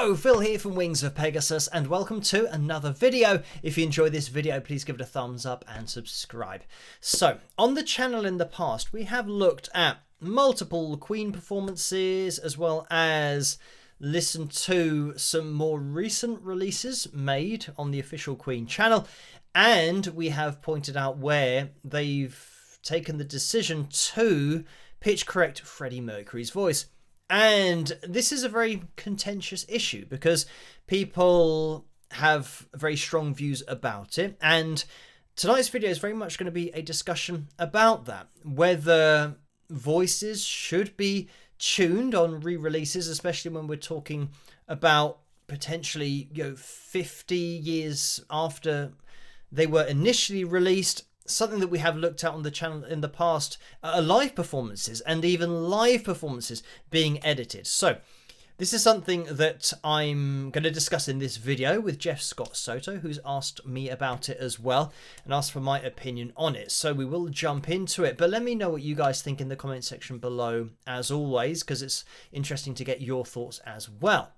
Hello, Phil here from Wings of Pegasus, and welcome to another video. If you enjoy this video, please give it a thumbs up and subscribe. So, on the channel in the past, we have looked at multiple Queen performances, as well as listened to some more recent releases made on the official Queen channel, and we have pointed out where they've taken the decision to pitch correct Freddie Mercury's voice. And this is a very contentious issue because people have very strong views about it. And tonight's video is very much going to be a discussion about that. Whether voices should be tuned on re-releases, especially when we're talking about potentially 50 years after they were initially released. Something that we have looked at on the channel in the past are live performances, and even live performances being edited. So this is something that I'm going to discuss in this video with Jeff Scott Soto, who's asked me about it as well and asked for my opinion on it. So we will jump into it, but let me know what you guys think in the comment section below, as always, because it's interesting to get your thoughts as well.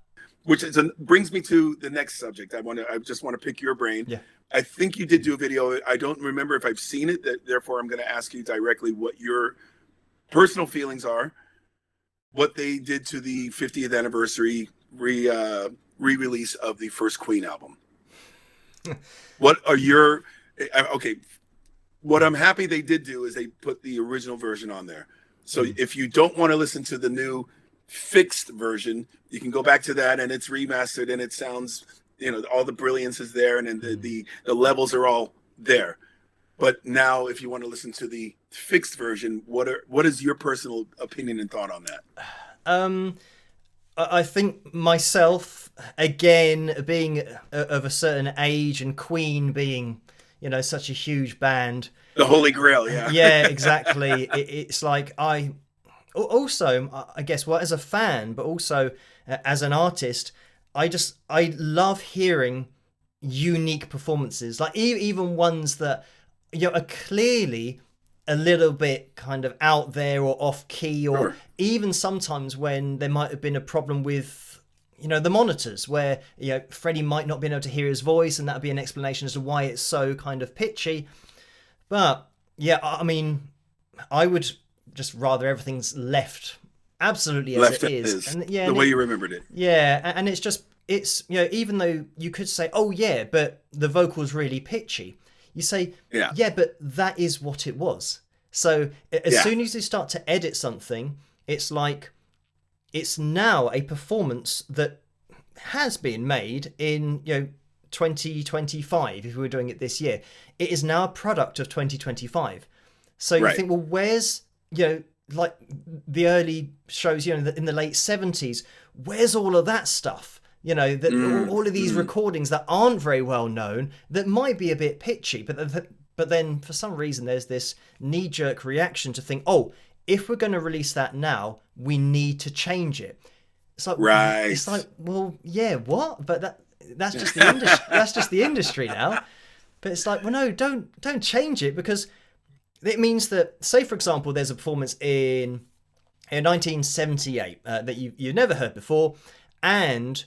Which brings me to the next subject. I just want to pick your brain. Yeah. I think you did do a video. I don't remember if I've seen it. Therefore, I'm going to ask you directly what your personal feelings are. What they did to the 50th anniversary re-release of the first Queen album. What are your okay? What I'm happy they did do is they put the original version on there. So if you don't want to listen to the new fixed version, you can go back to that, and it's remastered, and it sounds, all the brilliance is there, and then the levels are all there. But now, if you want to listen to the fixed version, what is your personal opinion and thought on that? I think myself, again, being of a certain age, and Queen being, such a huge band, the Holy Grail, yeah. Yeah, exactly. It's like also, I guess, well, as a fan, but also as an artist, I love hearing unique performances, like even ones that are clearly a little bit kind of out there or off key, or Sure. Even sometimes when there might have been a problem with the monitors, where Freddie might not be able to hear his voice, and that would be an explanation as to why it's so kind of pitchy. But yeah, I mean, I would just rather everything's left absolutely as Left it is. as And, yeah, the way you remembered it. Yeah, and it's even though you could say, oh yeah, but the vocal's really pitchy, you say, yeah, but that is what it was. So as soon as you start to edit something, it's like it's now a performance that has been made in 2025. If we were doing it this year, it is now a product of 2025. So you think, well, where's like the early shows, in the late 70s, where's all of that stuff? All of these recordings that aren't very well known, that might be a bit pitchy, but then for some reason there's this knee-jerk reaction to think, oh, if we're going to release that now, we need to change it. It's like, It's like, well, yeah, what? But that's just the industry. That's just the industry now. But it's like, well, no, don't change it, because it means that, say, for example, there's a performance in 1978 that you've never heard before, and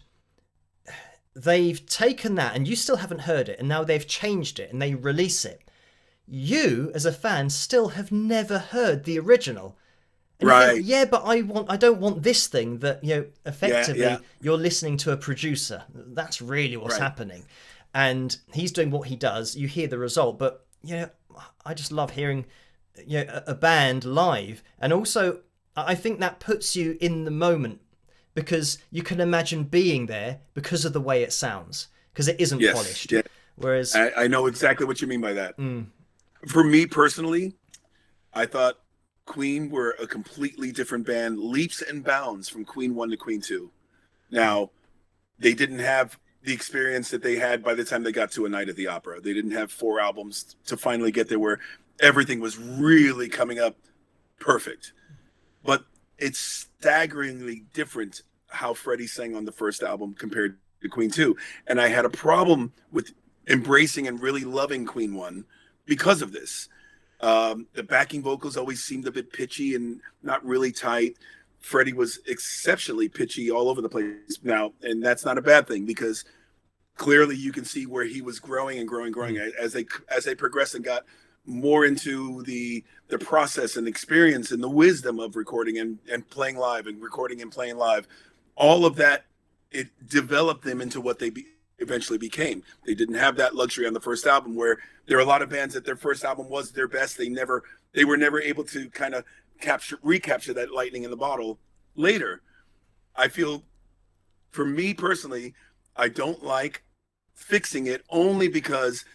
they've taken that, and you still haven't heard it, and now they've changed it, and they release it. You, as a fan, still have never heard the original. And you think, yeah, but I don't want this thing that, effectively you're listening to a producer. That's really what's happening. And he's doing what he does. You hear the result, but I just love hearing a band live. And also, I think that puts you in the moment, because you can imagine being there because of the way it sounds, because it isn't polished. Yeah. Whereas I know exactly what you mean by that. For me personally, I thought Queen were a completely different band, leaps and bounds from Queen 1 to Queen 2. Now, they didn't have the experience that they had by the time they got to A Night at the Opera. They didn't have 4 albums to finally get there where everything was really coming up perfect. But it's staggeringly different how Freddie sang on the first album compared to Queen 2. And I had a problem with embracing and really loving Queen 1 because of this. The backing vocals always seemed a bit pitchy and not really tight. Freddie was exceptionally pitchy all over the place now, and that's not a bad thing, because clearly you can see where he was growing and growing as they progressed and got more into the process and experience and the wisdom of recording and playing live, and recording and playing live. All of that, it developed them into what they eventually became. They didn't have that luxury on the first album, where there are a lot of bands that their first album was their best. They were never able to kind of recapture that lightning in the bottle later. I feel, for me personally, I don't like fixing it, only because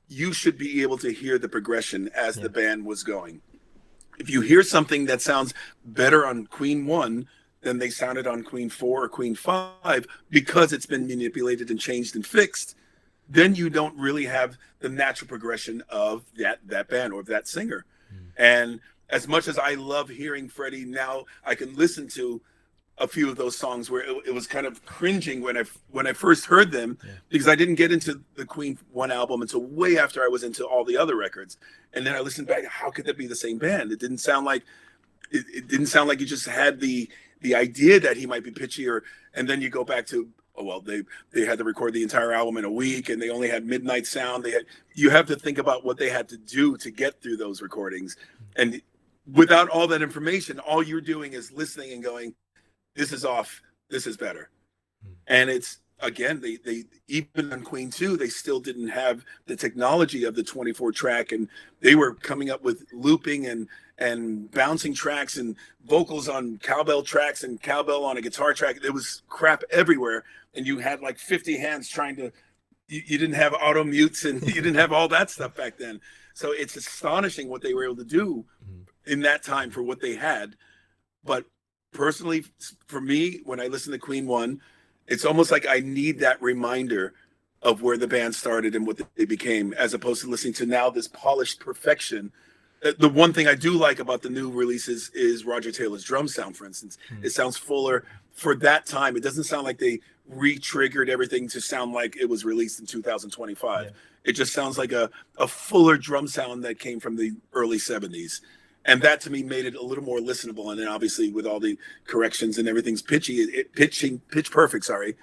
you should be able to hear the progression as the band was going. If you hear something that sounds better on Queen 1 than they sounded on Queen 4 or Queen 5, because it's been manipulated and changed and fixed, then you don't really have the natural progression of that band or that singer. And as much as I love hearing Freddie now, I can listen to a few of those songs where it was kind of cringing when I first heard them, because I didn't get into the Queen 1 album until way after I was into all the other records. And then I listened back, how could that be the same band? It didn't sound like you just had the idea that he might be pitchy, and then you go back to, oh well, they had to record the entire album in a week, and they only had midnight sound. You have to think about what they had to do to get through those recordings. And without all that information, all you're doing is listening and going, this is off, this is better. And it's, again, they even on Queen 2, they still didn't have the technology of the 24 track, and they were coming up with looping and bouncing tracks and vocals on cowbell tracks and cowbell on a guitar track. There was crap everywhere, and you had like 50 hands trying to, you didn't have auto mutes, and you didn't have all that stuff back then. So it's astonishing what they were able to do in that time for what they had. But personally, for me, when I listen to Queen 1, it's almost like I need that reminder of where the band started and what they became, as opposed to listening to now this polished perfection. The one thing I do like about the new releases is Roger Taylor's drum sound, for instance. It sounds fuller for that time. It doesn't sound like they re-triggered everything to sound like it was released in 2025. Yeah. It just sounds like a fuller drum sound that came from the early 70s. And that to me made it a little more listenable. And then obviously with all the corrections and everything's pitch perfect, sorry.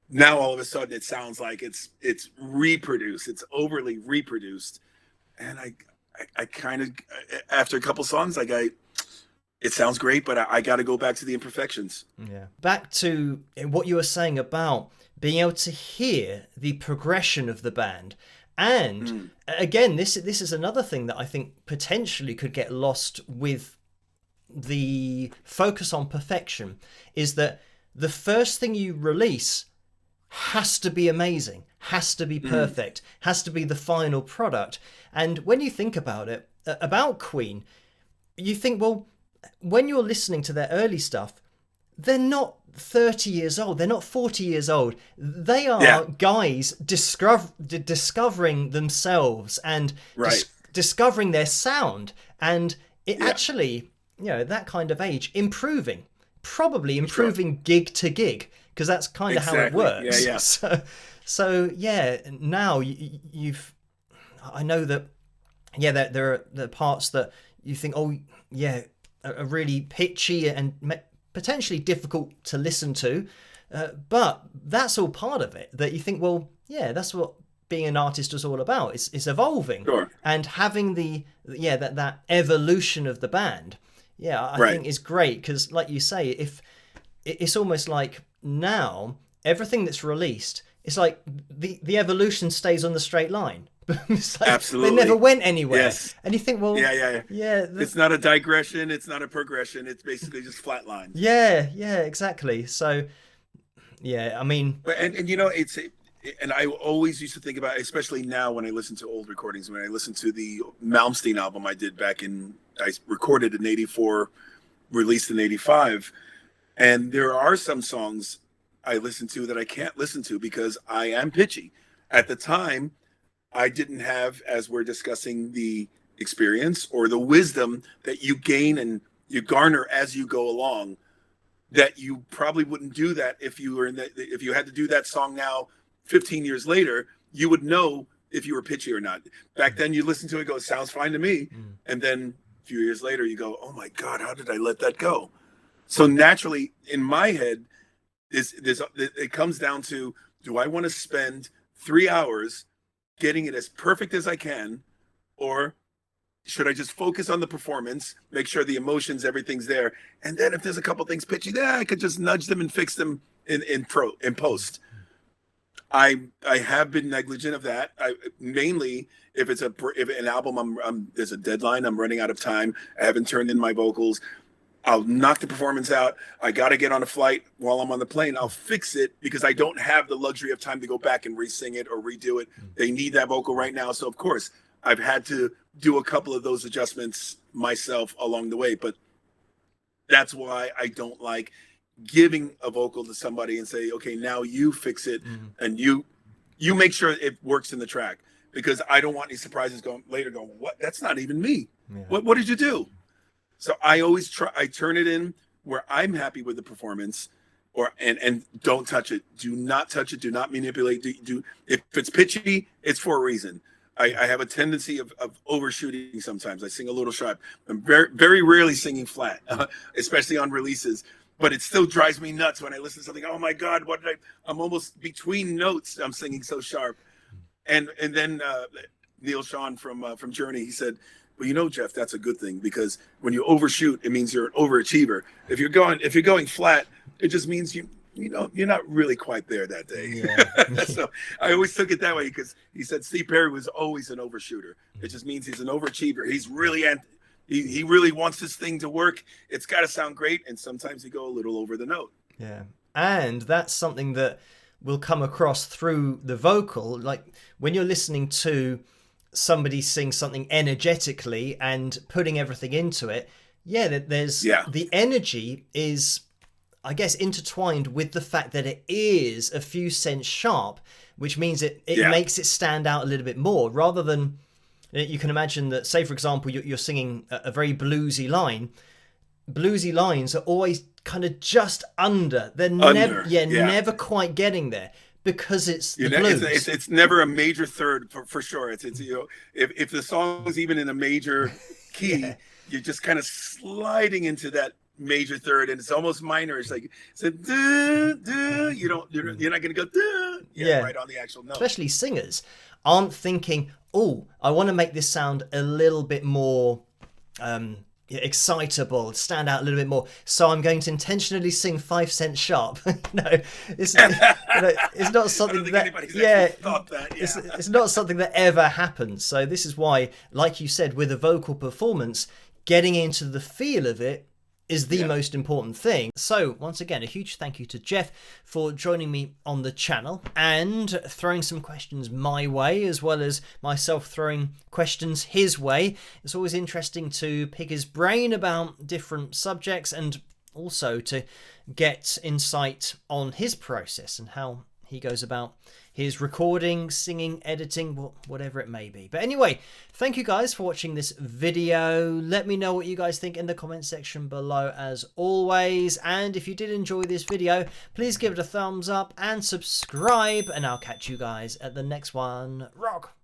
Now all of a sudden it sounds like it's reproduced. It's overly reproduced. And I kind of, after a couple songs, it sounds great, but I got to go back to the imperfections. Yeah. Back to what you were saying about being able to hear the progression of the band. And again, this is another thing that I think potentially could get lost with the focus on perfection, is that the first thing you release has to be amazing, has to be perfect, has to be the final product. And when you think about it, about Queen, you think, well, when you're listening to their early stuff, they're not 30 years old, they're not 40 years old. They are guys discovering themselves and discovering their sound, and it actually, that kind of age, probably improving gig to gig, because that's kind of how it works. So now I know that there are the parts that you think, are really pitchy and potentially difficult to listen to, but that's all part of it, that you think, well, that's what being an artist is all about. It's evolving and having that evolution of the band. I think is great, because like you say, if it's almost like now everything that's released, it's like the evolution stays on the straight line. It's like absolutely, they never went anywhere. And you think, well, it's not a digression, it's not a progression, it's basically just flat lines. Exactly. So I mean, and it's, and I always used to think about, especially now when I listen to old recordings, when I listen to the Malmsteen album I did I recorded in 84, released in 85, and there are some songs I listen to that I can't listen to because I am pitchy. At the time, I didn't have, as we're discussing, the experience or the wisdom that you gain and you garner as you go along, that you probably wouldn't do that if you were if you had to do that song now 15 years later. You would know if you were pitchy or not. Back then you listen to it, go, it sounds fine to me. And then a few years later you go, oh my God, how did I let that go? So naturally, in my head, it comes down to, do I want to spend 3 hours getting it as perfect as I can, or should I just focus on the performance, make sure the emotions, everything's there, and then if there's a couple things pitchy, I could just nudge them and fix them in post. I have been negligent of that. Mainly if an album, there's a deadline, I'm running out of time, I haven't turned in my vocals, I'll knock the performance out. I got to get on a flight while I'm on the plane. I'll fix it because I don't have the luxury of time to go back and re-sing it or redo it. They need that vocal right now. So, of course, I've had to do a couple of those adjustments myself along the way. But that's why I don't like giving a vocal to somebody and say, okay, now you fix it and you make sure it works in the track, because I don't want any surprises going, what? That's not even me. Yeah. What did you do? So I always turn it in where I'm happy with the performance, and don't touch it. Do not touch it. Do not manipulate. If it's pitchy, it's for a reason. I have a tendency of overshooting sometimes. I sing a little sharp. I'm very, very rarely singing flat, especially on releases. But it still drives me nuts when I listen to something. Oh my God, I'm almost between notes. I'm singing so sharp. And then Neil Sean from Journey, he said, well, Jeff, that's a good thing, because when you overshoot, it means you're an overachiever. If you're going flat, it just means you're not really quite there that day. Yeah. So I always took it that way, because he said Steve Perry was always an overshooter. It just means he's an overachiever. He's really he really wants this thing to work. It's got to sound great, and sometimes he go a little over the note. Yeah, and that's something that will come across through the vocal. Like when you're listening to somebody sing something energetically and putting everything into it, the energy is, I guess, intertwined with the fact that it is a few cents sharp, which means it makes it stand out a little bit more, rather than, you can imagine that, say for example, you're singing a very bluesy line. Bluesy lines are always kind of just under. They're never quite getting there, because it's the blues. It's never a major third for sure. It's if the song is even in a major key, you're just kind of sliding into that major third, and it's almost minor. It's like duh, duh. You're not gonna go duh, right on the actual note. Especially singers aren't thinking, oh, I want to make this sound a little bit more excitable, stand out a little bit more, so I'm going to intentionally sing 5 cents sharp. It's not something it's not something that ever happens. So this is why, like you said, with a vocal performance, getting into the feel of it is the most important thing. So once again, a huge thank you to Jeff for joining me on the channel and throwing some questions my way, as well as myself throwing questions his way. It's always interesting to pick his brain about different subjects, and also to get insight on his process and how he goes about his recording, singing, editing, whatever it may be. But anyway, thank you guys for watching this video. Let me know what you guys think in the comment section below, as always. And if you did enjoy this video, please give it a thumbs up and subscribe, and I'll catch you guys at the next one. Rock!